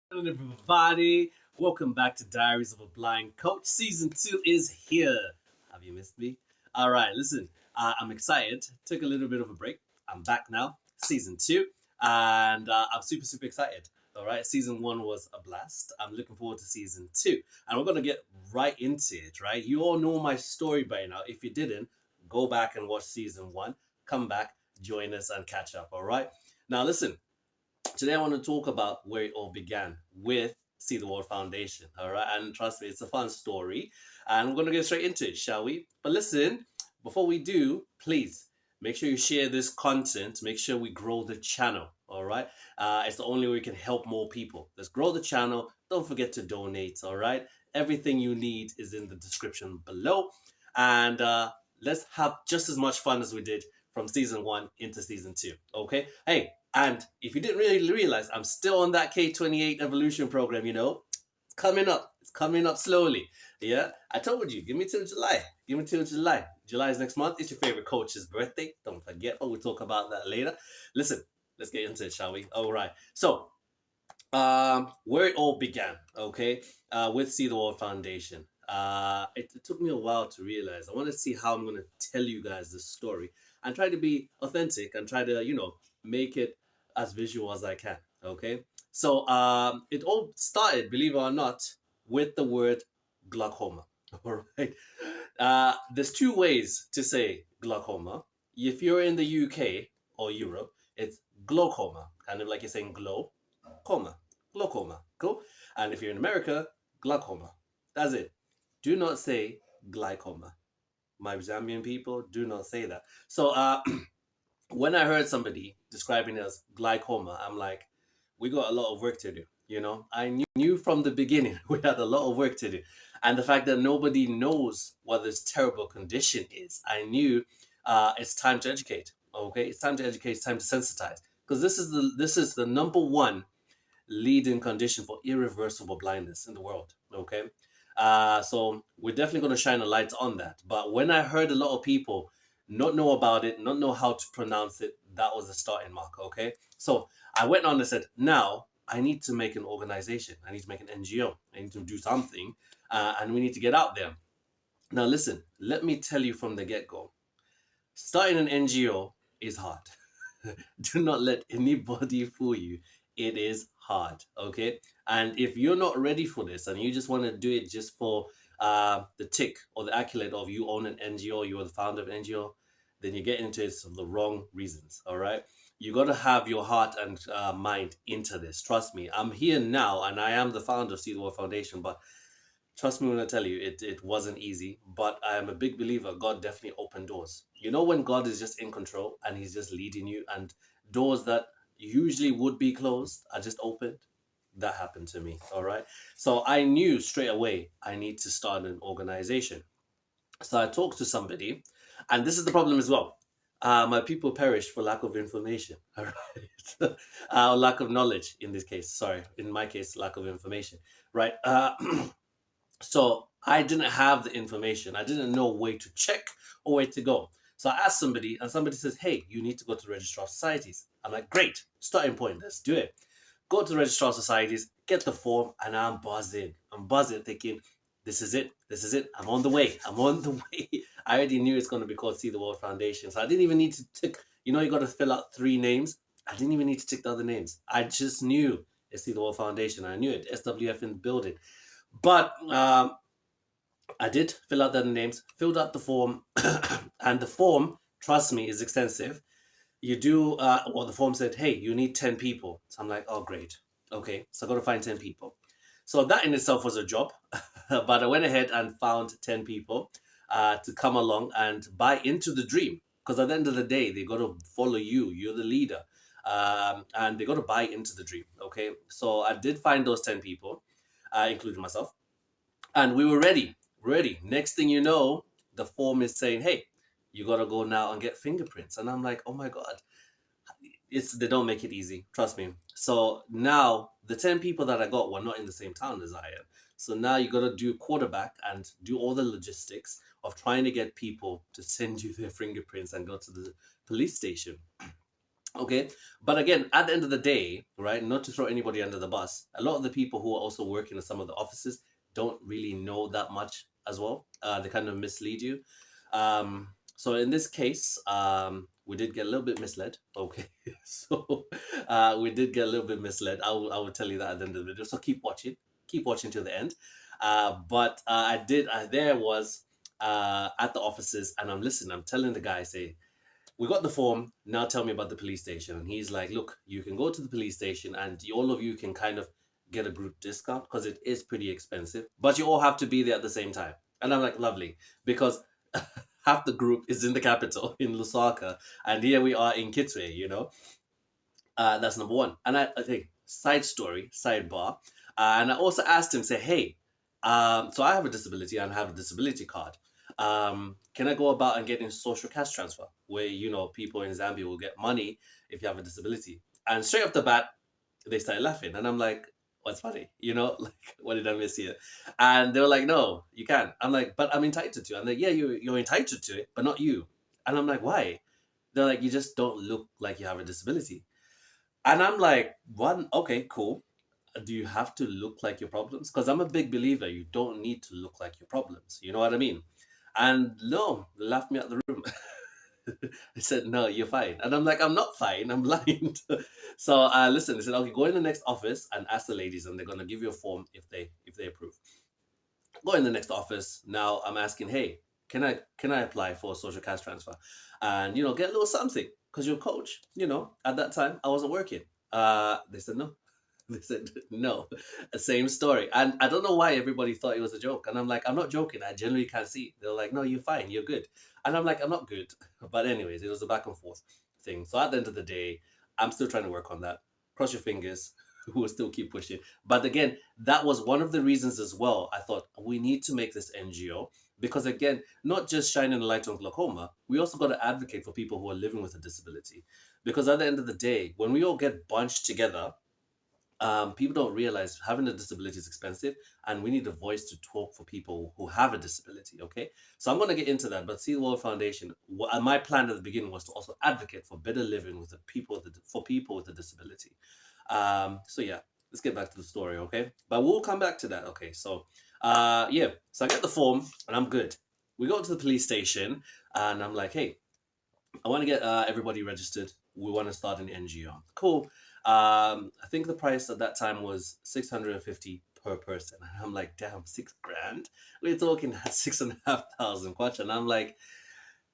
Hello, everybody. Welcome back to Diaries of a Blind Coach. Season 2 is here. Have you missed me? All right, listen, I'm excited. Took a little bit of a break. I'm back now, season 2, and I'm super, super excited. All right, season 1 was a blast. I'm looking forward to season 2, and we're going to get right into it, right? You all know my story by now. If you didn't, go back and watch season 1, come back, join us, and catch up, all right? Now, listen, today I want to talk about where it all began with See the World Foundation. All right. And trust me, it's a fun story. And we're going to get straight into it, shall we? But listen, before we do, please make sure you share this content. Make sure we grow the channel. All right. It's the only way we can help more people. Let's grow the channel. Don't forget to donate. All right. Everything you need is in the description below. And let's have just as much fun as we did from season 1 into season 2. Okay. Hey, and if you didn't really realize, I'm still on that K28 evolution program, It's coming up. It's coming up slowly. Yeah. I told you, give me till July. Give me till July. July is next month. It's your favorite coach's birthday. Don't forget. Oh, we'll talk about that later. Listen, let's get into it, shall we? All right. So, where it all began, okay, with See the World Foundation. It took me a while to realize. I want to see how I'm going to tell you guys this story and try to be authentic and try to, make it as visual as I can. Okay. So it all started, believe it or not, with the word glaucoma. All right. There's two ways to say glaucoma. If you're in the UK or Europe, it's glaucoma, kind of like you're saying coma, glaucoma. Cool. And if you're in America, glaucoma. That's it. Do not say glycoma. My Zambian people do not say that. So when I heard somebody describing it as glycoma, I'm like, we got a lot of work to do. I knew from the beginning we had a lot of work to do. And the fact that nobody knows what this terrible condition is, I knew it's time to educate. Okay, it's time to educate. It's time to sensitize because this is the number one leading condition for irreversible blindness in the world. Okay, so we're definitely going to shine a light on that. But when I heard a lot of people not know about it, not know how to pronounce it, that was the starting mark. Okay, so I went on and said, now I need to make an organization. I need to make an NGO. I need to do something, and we need to get out there. Now, listen, let me tell you from the get go, starting an NGO is hard. Do not let anybody fool you. It is hard, okay? And if you're not ready for this and you just want to do it just for the tick or the accolade of you own an NGO, you are the founder of an NGO, then you get into it for the wrong reasons, all right? You got to have your heart and mind into this. Trust me, I'm here now and I am the founder of Seed World Foundation, but trust me when I tell you, it wasn't easy, but I am a big believer. God definitely opened doors. You know, when God is just in control and He's just leading you, and doors that usually would be closed are just opened. That happened to me. All right. So I knew straight away I need to start an organization. So I talked to somebody, and this is the problem as well. My people perish for lack of information. All right. Lack of knowledge in this case. Sorry. In my case, lack of information. Right. So I didn't have the information. I didn't know where to check or where to go. So I asked somebody, and somebody says, "Hey, you need to go to the Registrar of Societies." I'm like, "Great, starting point. Let's do it." Go to the Registrar of Societies, get the form, and I'm buzzing. I'm buzzing, thinking, "This is it. This is it. I'm on the way. I'm on the way." I already knew it's going to be called See the World Foundation, so I didn't even need to tick. You got to fill out 3 names. I didn't even need to tick the other names. I just knew it's See the World Foundation. I knew it. SWF in the building. But I did fill out the names, filled out the form, and the form, trust me, is extensive. You do, the form said, hey, you need 10 people. So I'm like, oh, great. Okay, so I got to find 10 people. So that in itself was a job, but I went ahead and found 10 people to come along and buy into the dream. Because at the end of the day, they got to follow you. You're the leader. And they got to buy into the dream. Okay, so I did find those 10 people, including myself. And we were ready. Next thing you know, the form is saying, hey, you got to go now and get fingerprints. And I'm like, oh my God, they don't make it easy. Trust me. So now the 10 people that I got were not in the same town as I am. So now you got to do quarterback and do all the logistics of trying to get people to send you their fingerprints and go to the police station. Okay. But again, at the end of the day, right, not to throw anybody under the bus, a lot of the people who are also working in some of the offices don't really know that much as well. They kind of mislead you. So in this case, we did get a little bit misled. Okay. So we did get a little bit misled. I will tell you that at the end of the video. So keep watching till the end. There was at the offices, and I'm listening. I'm telling the guy, say, we got the form. Now tell me about the police station. And he's like, look, you can go to the police station and all of you can kind of get a group discount because it is pretty expensive, but you all have to be there at the same time. And I'm like, lovely, because half the group is in the capital in Lusaka, and here we are in Kitwe, you know. That's number one. And I think side story, sidebar. And I also asked him, say, hey, so I have a disability and I have a disability card. Can I go about and getting social cash transfer where, you know, people in Zambia will get money if you have a disability? And straight off the bat, they started laughing. And I'm like, what's funny? You know, like, what did I miss here? And they were like, no, you can't. I'm like, but I'm entitled to it. And they're like, yeah, you're entitled to it, but not you. And I'm like, why? They're like, you just don't look like you have a disability. And I'm like, one, okay, cool. Do you have to look like your problems? Because I'm a big believer, you don't need to look like your problems. You know what I mean? And no, they laughed me out the room. They said, no, you're fine. And I'm like, I'm not fine, I'm blind. So listen, they said, okay, go in the next office and ask the ladies, and they're gonna give you a form if they approve. Go in the next office. Now I'm asking, hey, can I apply for a social cash transfer? And you know, get a little something. Because you're a coach, you know, at that time I wasn't working. They said no. They said no. Same story. And I don't know why everybody thought it was a joke. And I'm like, I'm not joking. I genuinely can't see. They're like, no, you're fine. You're good. And I'm like, I'm not good. But anyways, it was a back and forth thing. So at the end of the day, I'm still trying to work on that. Cross your fingers. We'll still keep pushing. But again, that was one of the reasons as well. I thought we need to make this NGO because again, not just shining a light on glaucoma, we also got to advocate for people who are living with a disability. Because at the end of the day, when we all get bunched together, people don't realize having a disability is expensive, and we need a voice to talk for people who have a disability. Okay, so I'm going to get into that. But See the World Foundation, my plan at the beginning was to also advocate for better living with the people for people with a disability. So yeah, let's get back to the story. Okay, but we'll come back to that. Okay, so yeah, so I get the form and I'm good. We go to the police station and I'm like, hey, I want to get everybody registered. We want to start an NGO. Cool. I think the price at that time was 650 per person. And I'm like, damn, 6 grand? We're talking 6,500 kwacha. And I'm like,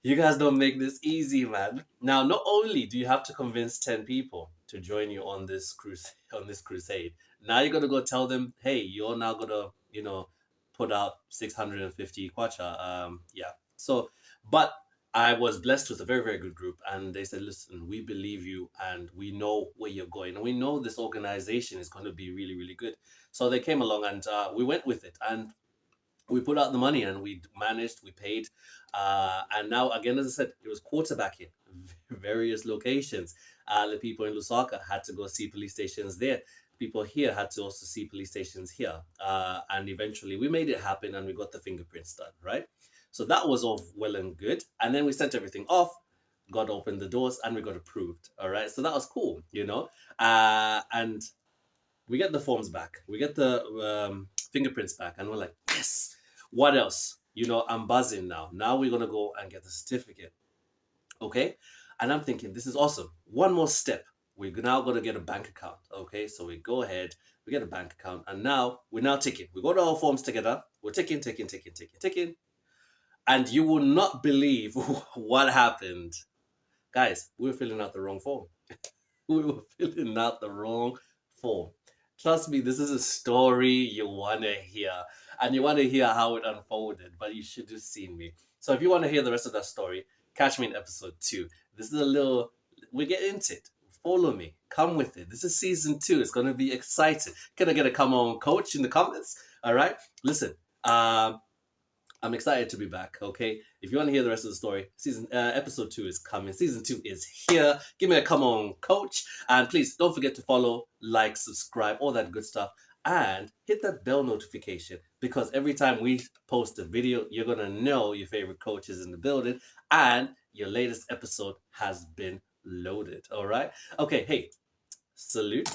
you guys don't make this easy, man. Now, not only do you have to convince 10 people to join you on this crusade, now you got to go tell them, hey, you're now gonna, you know, put out 650 kwacha. Yeah. So, but I was blessed with a very, very good group, and they said, listen, we believe you and we know where you're going. And we know this organization is going to be really, really good. So they came along and we went with it. And we put out the money and we managed, we paid. And now, again, as I said, it was quarterbacking various locations. The people in Lusaka had to go see police stations there. People here had to also see police stations here. And eventually we made it happen and we got the fingerprints done, right? So that was all well and good. And then we sent everything off. God opened the doors and we got approved. All right. So that was cool, you know. And we get the forms back. We get the fingerprints back. And we're like, yes. What else? You know, I'm buzzing now. Now we're going to go and get the certificate. Okay. And I'm thinking, this is awesome. One more step. We're now going to get a bank account. Okay. So we go ahead, we get a bank account. And now we're now ticking. We go to our forms together. We're ticking. And you will not believe what happened. Guys, we were filling out the wrong form. We were filling out the wrong form. Trust me, this is a story you want to hear. And you want to hear how it unfolded, but you should have seen me. So if you want to hear the rest of that story, catch me in episode 2. This is a little, we get into it. Follow me. Come with it. This is season 2. It's going to be exciting. Can I get a come on coach in the comments? All right. Listen, I'm excited to be back, okay? If you want to hear the rest of the story, episode 2 is coming. Season 2 is here. Give me a come on, coach. And please don't forget to follow, like, subscribe, all that good stuff. And hit that bell notification because every time we post a video, you're going to know your favorite coach is in the building and your latest episode has been loaded. All right. Okay. Hey, salute.